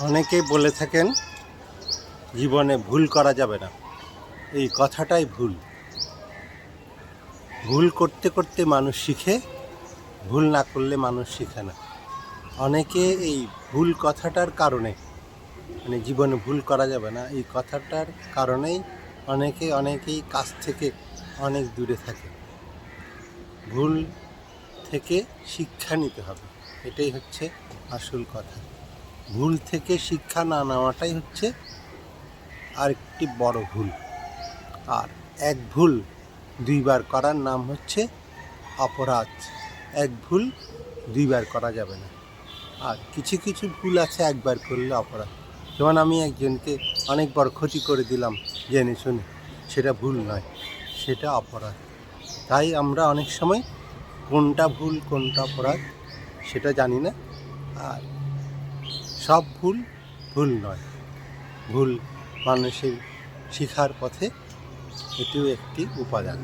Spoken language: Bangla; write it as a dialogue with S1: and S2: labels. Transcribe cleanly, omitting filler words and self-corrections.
S1: অনেকেই বলে থাকেন জীবনে ভুল করা যাবে না। এই কথাটাই ভুল। ভুল করতে করতে মানুষ শিখে, ভুল না করলে মানুষ শিখে না। অনেকে এই ভুল কথাটার কারণে, মানে জীবনে ভুল করা যাবে না এই কথাটার কারণেই অনেকেই কাছ থেকে অনেক দূরে থাকে। ভুল থেকে শিক্ষা নিতে হবে, এটাই হচ্ছে আসল কথা। ভুল থেকে শিক্ষা না নেওয়াটাই হচ্ছে আরেকটি বড় ভুল। আর এক ভুল দুইবার করার নাম হচ্ছে অপরাধ। এক ভুল দুইবার করা যাবে না। আর কিছু কিছু ভুল আছে একবার করলে অপরাধ। যেমন আমি একজনকে অনেক বড় ক্ষতি করে দিলাম জেনে শুনে, সেটা ভুল নয়, সেটা অপরাধ। তাই আমরা অনেক সময় কোনটা ভুল কোনটা অপরাধ সেটা জানি না। আর সব ভুল ভুল নয়, ভুল মানুষের শিখার পথে এটিও একটি উপাদান।